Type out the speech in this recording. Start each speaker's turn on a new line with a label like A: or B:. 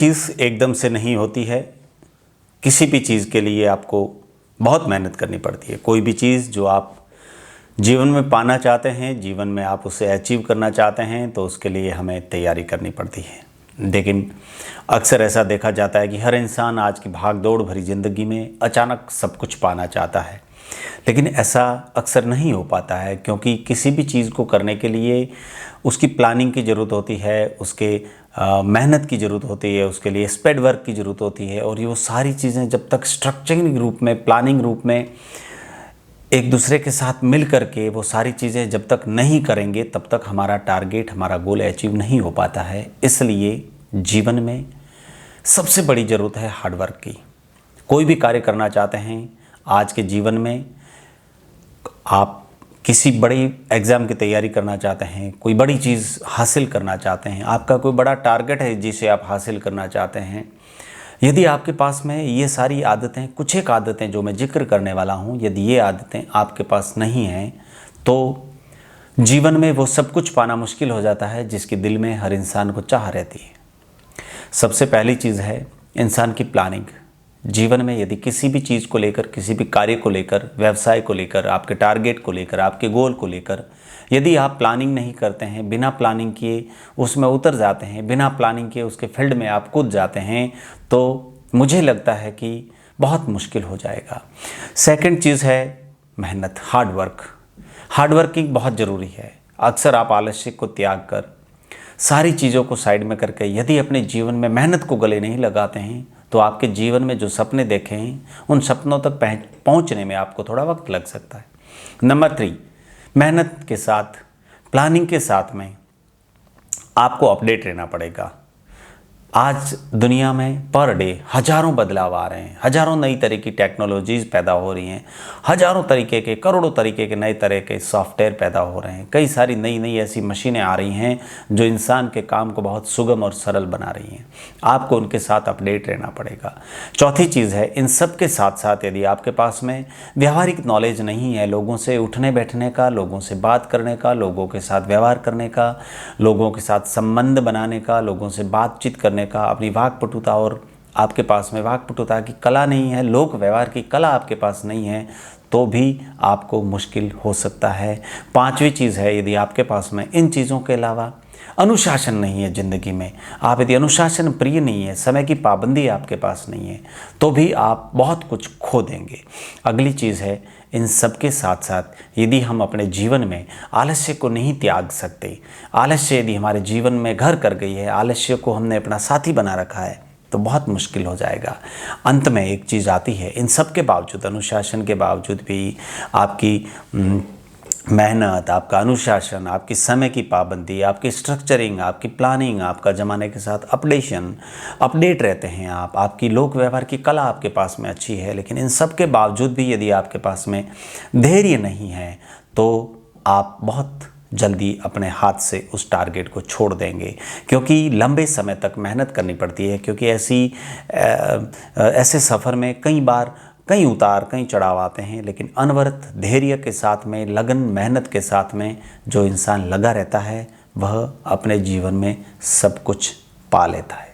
A: चीज़ एकदम से नहीं होती है। किसी भी चीज़ के लिए आपको बहुत मेहनत करनी पड़ती है। कोई भी चीज़ जो आप जीवन में पाना चाहते हैं, जीवन में आप उसे अचीव करना चाहते हैं, तो उसके लिए हमें तैयारी करनी पड़ती है। लेकिन अक्सर ऐसा देखा जाता है कि हर इंसान आज की भाग दौड़ भरी ज़िंदगी में अचानक सब कुछ पाना चाहता है, लेकिन ऐसा अक्सर नहीं हो पाता है, क्योंकि किसी भी चीज़ को करने के लिए उसकी प्लानिंग की ज़रूरत होती है, उसके मेहनत की ज़रूरत होती है, उसके लिए स्पेड वर्क की ज़रूरत होती है। और ये वो सारी चीज़ें जब तक स्ट्रक्चरिंग रूप में, प्लानिंग रूप में एक दूसरे के साथ मिल करके वो सारी चीज़ें जब तक नहीं करेंगे, तब तक हमारा टारगेट, हमारा गोल अचीव नहीं हो पाता है। इसलिए जीवन में सबसे बड़ी ज़रूरत है हार्डवर्क की। कोई भी कार्य करना चाहते हैं आज के जीवन में, आप किसी बड़ी एग्ज़ाम की तैयारी करना चाहते हैं, कोई बड़ी चीज़ हासिल करना चाहते हैं, आपका कोई बड़ा टारगेट है जिसे आप हासिल करना चाहते हैं, यदि आपके पास में ये सारी आदतें, कुछ एक आदतें जो मैं जिक्र करने वाला हूँ, यदि ये आदतें आपके पास नहीं हैं, तो जीवन में वो सब कुछ पाना मुश्किल हो जाता है जिसकी दिल में हर इंसान को चाह रहती है। सबसे पहली चीज़ है इंसान की प्लानिंग। जीवन में यदि किसी भी चीज़ को लेकर, किसी भी कार्य को लेकर, व्यवसाय को लेकर, आपके टारगेट को लेकर, आपके गोल को लेकर यदि आप प्लानिंग नहीं करते हैं, बिना प्लानिंग किए उसमें उतर जाते हैं, बिना प्लानिंग किए उसके फील्ड में आप कूद जाते हैं, तो मुझे लगता है कि बहुत मुश्किल हो जाएगा। सेकंड चीज़ है मेहनत, हार्डवर्क। हार्डवर्किंग बहुत ज़रूरी है। अक्सर आप आलस्य को त्याग कर, सारी चीज़ों को साइड में करके यदि अपने जीवन में मेहनत को गले नहीं लगाते हैं, तो आपके जीवन में जो सपने देखे हैं उन सपनों तक पहुंचने में आपको थोड़ा वक्त लग सकता है। नंबर 3, मेहनत के साथ, प्लानिंग के साथ में आपको अपडेट रहना पड़ेगा। आज दुनिया में पर डे हज़ारों बदलाव आ रहे हैं, हज़ारों नई तरह की टेक्नोलॉजीज़ पैदा हो रही हैं, हज़ारों तरीके के, करोड़ों तरीके के नए तरह के सॉफ्टवेयर पैदा हो रहे हैं, कई सारी नई नई ऐसी मशीनें आ रही हैं जो इंसान के काम को बहुत सुगम और सरल बना रही हैं। आपको उनके साथ अपडेट रहना पड़ेगा। चौथी चीज़ है, इन सब के साथ साथ यदि आपके पास में व्यावहारिक नॉलेज नहीं है, लोगों से उठने बैठने का, लोगों से बात करने का, लोगों के साथ व्यवहार करने का, लोगों के साथ संबंध बनाने का, लोगों से बातचीत करने का, अपनी वाक्पटुता, और आपके पास में वाक्पटुता की कला नहीं है, लोक व्यवहार की कला आपके पास नहीं है, तो भी आपको मुश्किल हो सकता है। पांचवी चीज़ है, यदि आपके पास में इन चीज़ों के अलावा अनुशासन नहीं है ज़िंदगी में, आप यदि अनुशासन प्रिय नहीं है, समय की पाबंदी आपके पास नहीं है, तो भी आप बहुत कुछ खो देंगे। अगली चीज़ है, इन सब के साथ साथ यदि हम अपने जीवन में आलस्य को नहीं त्याग सकते, आलस्य यदि हमारे जीवन में घर कर गई है, आलस्य को हमने अपना साथी बना रखा है, तो बहुत मुश्किल हो जाएगा। अंत में एक चीज़ आती है, इन सब के बावजूद, अनुशासन के बावजूद भी आपकी मेहनत, आपका अनुशासन, आपकी समय की पाबंदी, आपकी स्ट्रक्चरिंग, आपकी प्लानिंग, आपका ज़माने के साथ अपडेट रहते हैं आप, आपकी लोक व्यवहार की कला आपके पास में अच्छी है, लेकिन इन सब के बावजूद भी यदि आपके पास में धैर्य नहीं है, तो आप बहुत जल्दी अपने हाथ से उस टारगेट को छोड़ देंगे, क्योंकि लंबे समय तक मेहनत करनी पड़ती है। क्योंकि ऐसे सफ़र में कई बार कई उतार, कई चढ़ाव आते हैं, लेकिन अनवरत धैर्य के साथ में, लगन मेहनत के साथ में जो इंसान लगा रहता है, वह अपने जीवन में सब कुछ पा लेता है।